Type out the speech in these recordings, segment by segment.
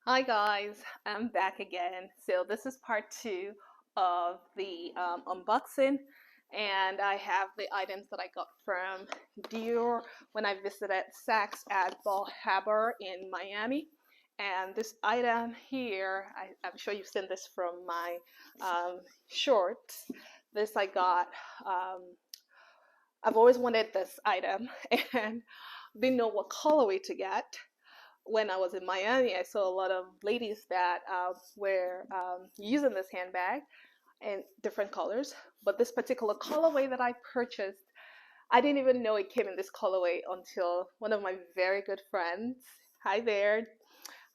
Hi guys, I'm back again. So this is part two of the unboxing, and I have the items that I got from Dior when I visited Saks at Bal Harbour in Miami. And this item here, I'm sure you've seen this from my shorts. This I got. Um, I've always wanted this item and didn't know what colorway to get. When I was in Miami, I saw a lot of ladies that were using this handbag in different colors. But this particular colorway that I purchased, I didn't even know it came in this colorway until one of my very good friends, hi there,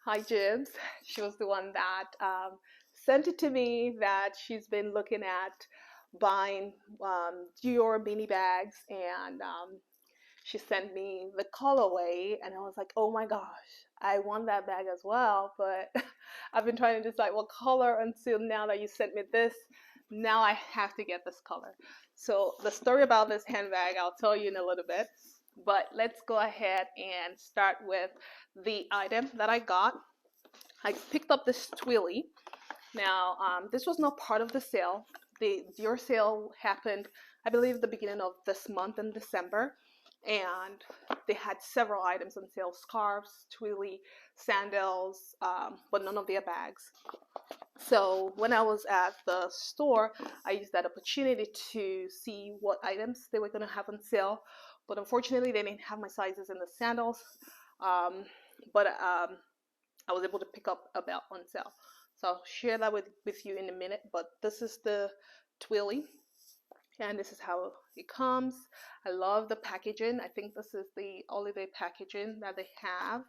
hi Jibs, she was the one that sent it to me that she's been looking at buying Dior mini bags and she sent me the colorway and I was like, oh my gosh, I want that bag as well. But I've been trying to decide what color until now that you sent me this. Now I have to get this color. So the story about this handbag, I'll tell you in a little bit. But let's go ahead and start with the item that I got. I picked up this Twilly. Now, this was not part of the sale. The Dior sale happened, I believe, the beginning of this month in December, and they had several items on sale: scarves, Twilly, sandals, but none of their bags. So when I was at the store, I used that opportunity to see what items they were going to have on sale. But unfortunately, they didn't have my sizes in the sandals. Um, but I was able to pick up a belt on sale. So I'll share that with you in a minute. But this is the Twilly, and this is how it comes. I love the packaging. I think this is the holiday packaging that they have.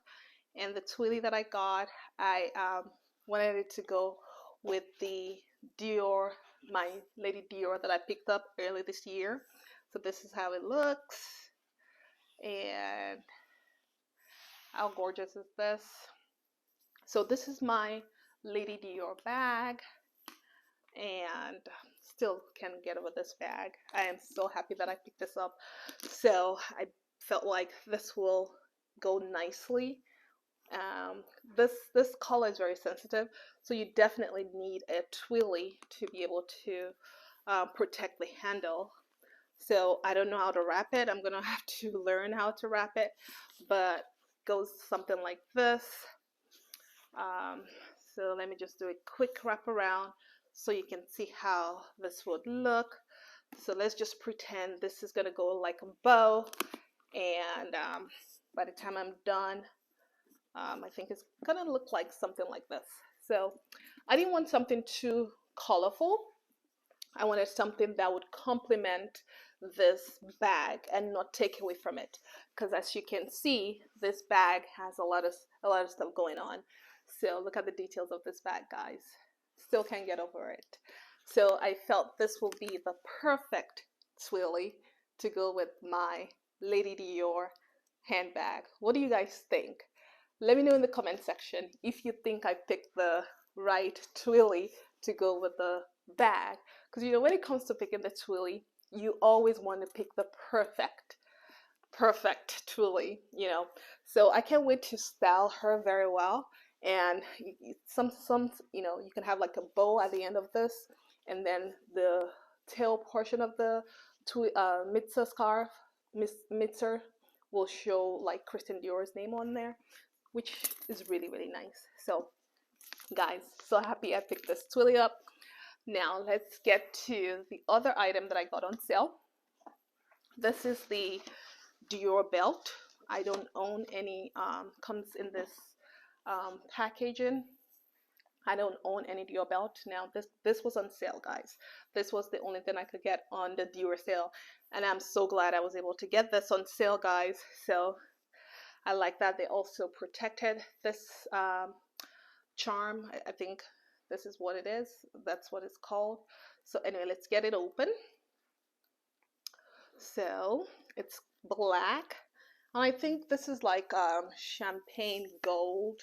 And the Twilly that I got, I wanted it to go with the Dior, my Lady Dior that I picked up early this year. So this is how it looks. And how gorgeous is this? So this is my Lady Dior bag, and still can't get over this bag. I am so happy that I picked this up. So I felt like this will go nicely. This color is very sensitive, so you definitely need a twilly to be able to protect the handle. So I don't know how to wrap it. I'm gonna have to learn how to wrap it, but it goes something like this. Um, so let me just do a quick wrap around so you can see how this would look. So let's just pretend this is gonna go like a bow, and by the time I'm done, I think it's gonna look like something like this. So I didn't want something too colorful. I wanted something that would complement this bag and not take away from it. Because as you can see, this bag has a lot of stuff going on. So look at the details of this bag, guys. Still can't get over it. So I felt this will be the perfect twilly to go with my Lady Dior handbag. What do you guys think? Let me know in the comment section if you think I picked the right twilly to go with the bag. Because when it comes to picking the twilly, you always want to pick the perfect twilly. So I can't wait to style her very well. And some you can have like a bow at the end of this, and then the tail portion of the mitza scarf, mitzer, will show like Christian Dior's name on there, which is really really nice. So guys, so happy I picked this twilly up. Now let's get to the other item that I got on sale. This is the Dior belt. I don't own any, comes in this packaging. I don't own any Dior belt. Now this was on sale, guys. This was the only thing I could get on the Dior sale, and I'm so glad I was able to get this on sale, guys. So I like that they also protected this charm. I think this is what it is. That's what it's called. So anyway, let's get it open. So it's black. And I think this is like champagne gold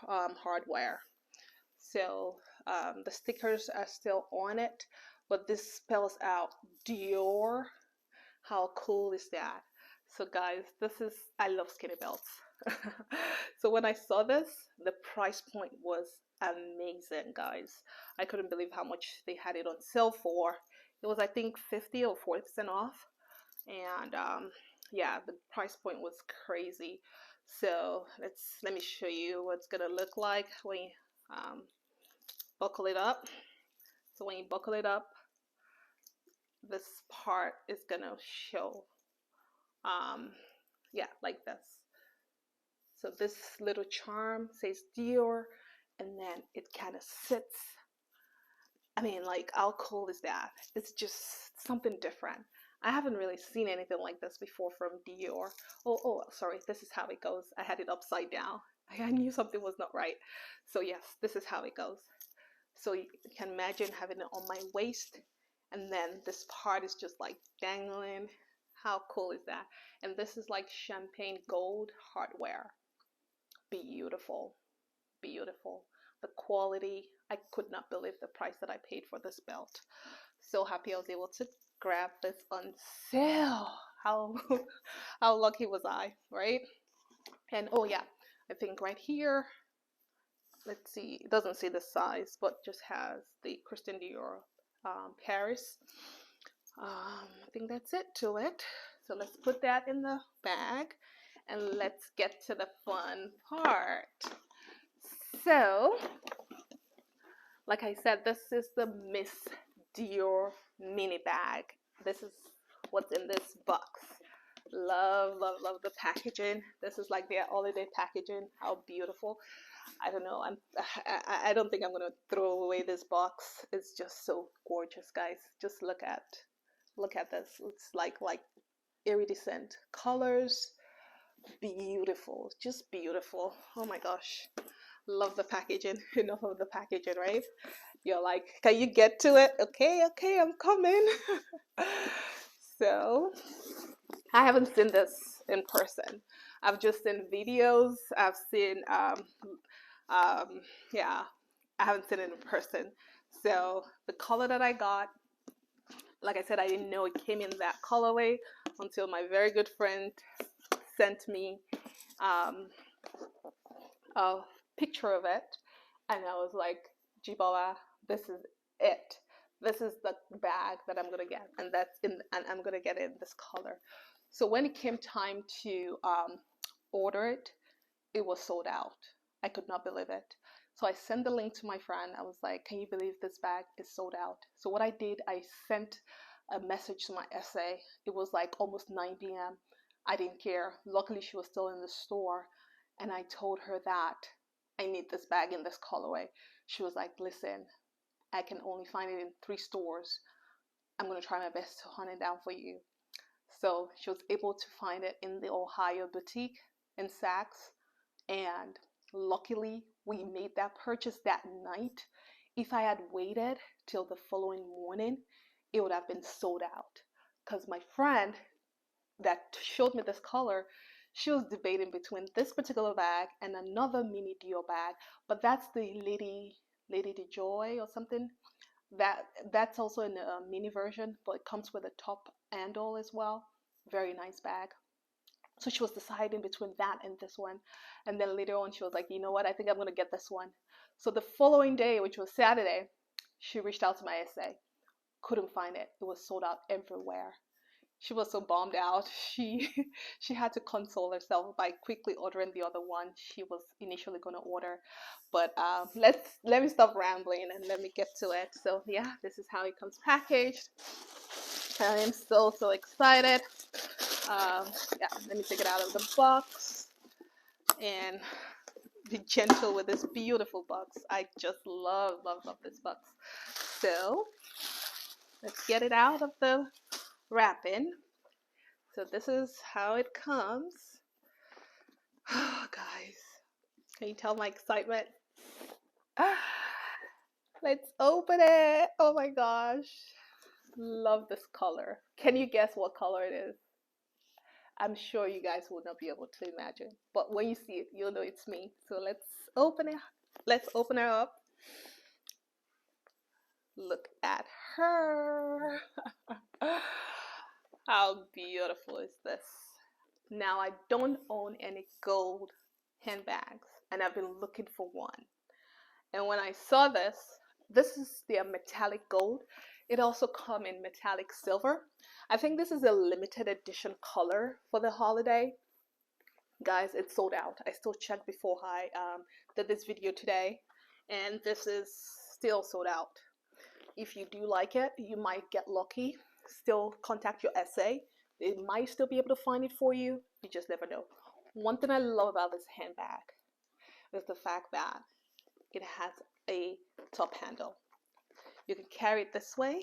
hardware. So the stickers are still on it, but this spells out Dior. How cool is that? So guys, I love skinny belts. So when I saw this, the price point was amazing, guys. I couldn't believe how much they had it on sale for. It was, I think, 50 or 40% off. And yeah, the price point was crazy. So let me show you what it's gonna look like when you buckle it up. So when you buckle it up, this part is gonna show, um, yeah, like this. So this little charm says Dior, and then it kind of sits. I mean, like, how cool is that? It's just something different. I haven't really seen anything like this before from Dior. Oh, sorry, this is how it goes. I had it upside down. I knew something was not right. So yes, this is how it goes. So you can imagine having it on my waist, and then this part is just like dangling. How cool is that? And this is like champagne gold hardware. Beautiful, beautiful. The quality, I could not believe the price that I paid for this belt. So happy I was able to grab this on sale. How how lucky was I, right? And oh yeah, I think right here, let's see, it doesn't say the size, but just has the Christian Dior Paris. I think that's it to it. So let's put that in the bag and let's get to the fun part. So, like I said, this is the Miss Dior Mini Bag. This is what's in this box. Love, love, love the packaging. This is like their holiday packaging. How beautiful. I don't know. I don't think I'm gonna throw away this box. It's just so gorgeous, guys. Just look at this. It's like iridescent colors. Beautiful, just beautiful. Oh my gosh. Love the packaging. Enough of the packaging, right? You're like, can you get to it? Okay, okay, I'm coming. So, I haven't seen this in person. I've just seen videos. I've seen, yeah, I haven't seen it in person. So, the color that I got, like I said, I didn't know it came in that colorway until my very good friend sent me um, a picture of it, and I was like, Jibawa, this is it. This is the bag that I'm gonna get, and and I'm gonna get it in this color. So when it came time to order it, it was sold out. I could not believe it. So I sent the link to my friend. I was like, can you believe this bag is sold out? So what I did, I sent a message to my SA. It was like almost 9 p.m. I didn't care. Luckily, she was still in the store. And I told her that I need this bag in this colorway. She was like, listen, I can only find it in 3 stores. I'm going to try my best to hunt it down for you. So she was able to find it in the Ohio boutique in Saks. And luckily, we made that purchase that night. If I had waited till the following morning, it would have been sold out. Because my friend that showed me this color, she was debating between this particular bag and another mini Dior bag, but that's the Lady de Joy or something. That's also in a mini version, but it comes with a top handle as well. Very nice bag. So she was deciding between that and this one. And then later on, she was like, you know what? I think I'm going to get this one. So the following day, which was Saturday, she reached out to my SA. Couldn't find it. It was sold out everywhere. She was so bummed out. She she had to console herself by quickly ordering the other one she was initially going to order. But let me stop rambling and let me get to it. So yeah, this is how it comes packaged. I am so excited. Yeah, let me take it out of the box and be gentle with this beautiful box. I just love this box. So let's get it out of the wrapping. So this is how it comes. Oh, guys, can you tell my excitement? Let's open it. Oh my gosh. Love this color. Can you guess what color it is? I'm sure you guys will not be able to imagine, but when you see it, you'll know it's me. So let's open it. Let's open her up. Look at her. How beautiful is this? Now, I don't own any gold handbags, and I've been looking for one. And when I saw this, this is the metallic gold. It also come in metallic silver. I think this is a limited edition color for the holiday. Guys, it's sold out. I still checked before I did this video today, and this is still sold out. If you do like it, you might get lucky. Still contact your SA. They might still be able to find it for you. You just never know. One thing I love about this handbag is the fact that it has a top handle. You can carry it this way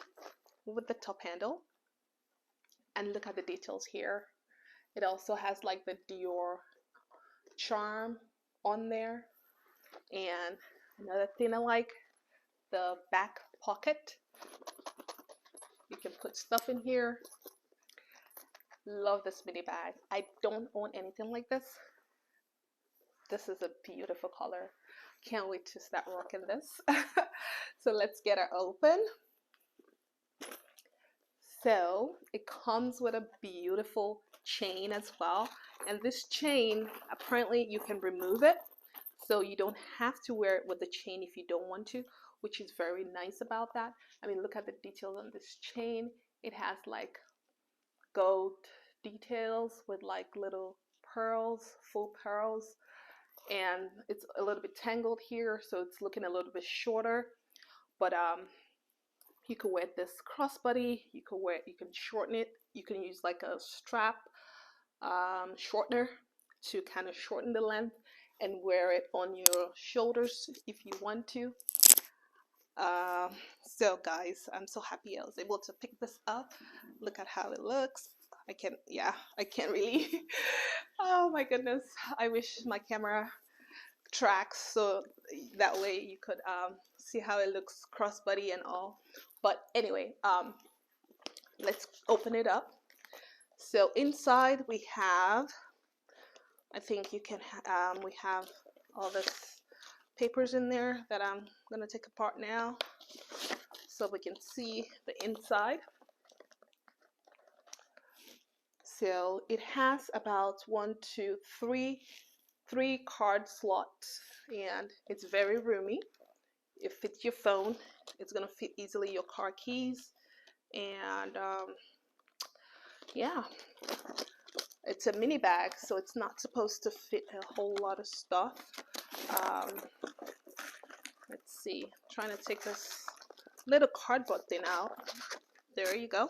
with the top handle, and look at the details here. It also has like the Dior charm on there. And another thing I like, the back pocket. You can put stuff in here. Love this mini bag. I don't own anything like this. This is a beautiful color. Can't wait to start rocking this. So let's get her open. So it comes with a beautiful chain as well. And this chain, apparently you can remove it. So you don't have to wear it with the chain if you don't want to, which is very nice about that. I mean, look at the details on this chain. It has like gold details with like little pearls, full pearls, and it's a little bit tangled here, so it's looking a little bit shorter. But you could wear this crossbody. You can shorten it. You can use like a strap shortener to kind of shorten the length and wear it on your shoulders if you want to. So guys, I'm so happy I was able to pick this up. Look at how it looks. I can't really. Oh my goodness, I wish my camera tracks so that way you could see how it looks crossbody and all. But anyway, let's open it up. So inside we have, I think you can we have all this papers in there that I'm gonna take apart now so we can see the inside. So it has about 1, 2, 3 card slots, and it's very roomy. It fits your phone. It's gonna fit easily your car keys, and yeah, it's a mini bag, so it's not supposed to fit a whole lot of stuff. Let's see, I'm trying to take this little cardboard thing out. There you go.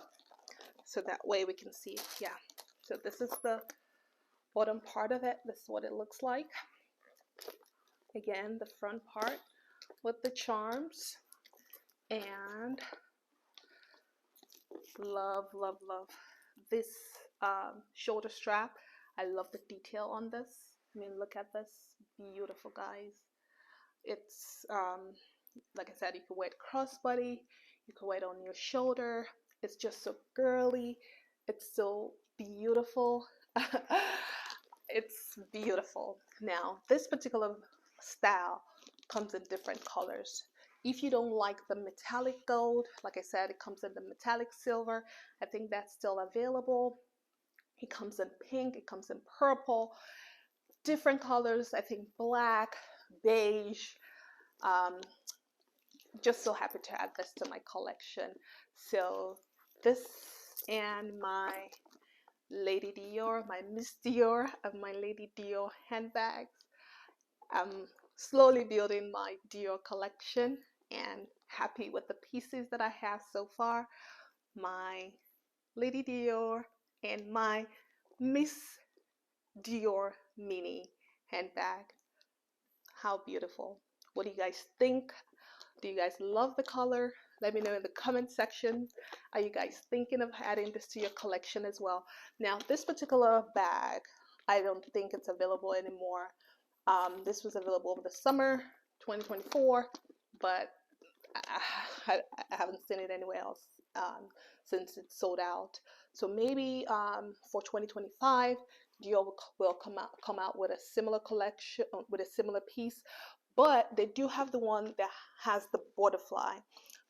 So that way we can see. Yeah, so this is the bottom part of it. This is what it looks like. Again, the front part with the charms, and love this shoulder strap. I love the detail on this. I mean, look at this, beautiful, guys. It's like I said, you can wear it crossbody, you can wear it on your shoulder. It's just so girly. It's so beautiful. It's beautiful. Now, this particular style comes in different colors. If you don't like the metallic gold, like I said, it comes in the metallic silver. I think that's still available. It comes in pink, it comes in purple, different colors. I think black, beige. Just so happy to add this to my collection. So this and my Lady Dior, my Miss Dior, and my Lady Dior handbags. I'm slowly building my Dior collection and happy with the pieces that I have so far. My Lady Dior and my Miss Dior Mini handbag. How beautiful. What do you guys think? Do you guys love the color? Let me know in the comment section. Are you guys thinking of adding this to your collection as well? Now, this particular bag, I don't think it's available anymore. This was available over the summer 2024, but I haven't seen it anywhere else since it's sold out. So maybe for 2025, Dior will come out with a similar collection, with a similar piece. But they do have the one that has the butterfly.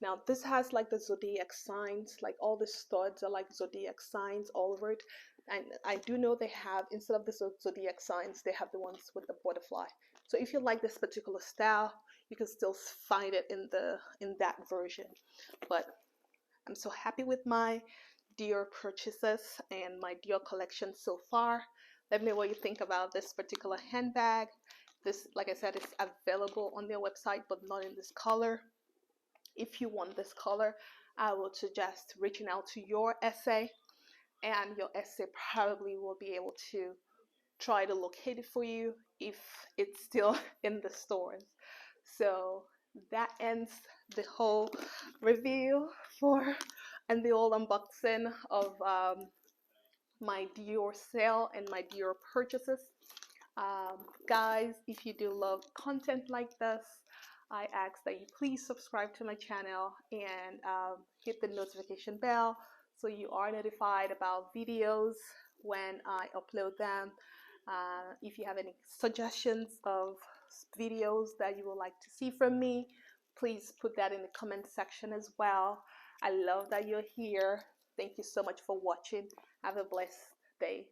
Now this has like the zodiac signs, like all the studs are like zodiac signs all over it. I do know they have, instead of the zodiac signs, they have the ones with the butterfly. So if you like this particular style, you can still find it in that version. But I'm so happy with my Dior purchases and my Dior collection so far. Let me know what you think about this particular handbag. This, like I said, is available on their website, but not in this color. If you want this color, I would suggest reaching out to your SA, and your SA probably will be able to try to locate it for you if it's still in the stores. So that ends the whole review for and the whole unboxing of my Dior sale and my Dior purchases. Guys, if you do love content like this, I ask that you please subscribe to my channel and hit the notification bell so you are notified about videos when I upload them. If you have any suggestions of videos that you would like to see from me, please put that in the comment section as well. I love that you're here. Thank you so much for watching. Have a blessed day.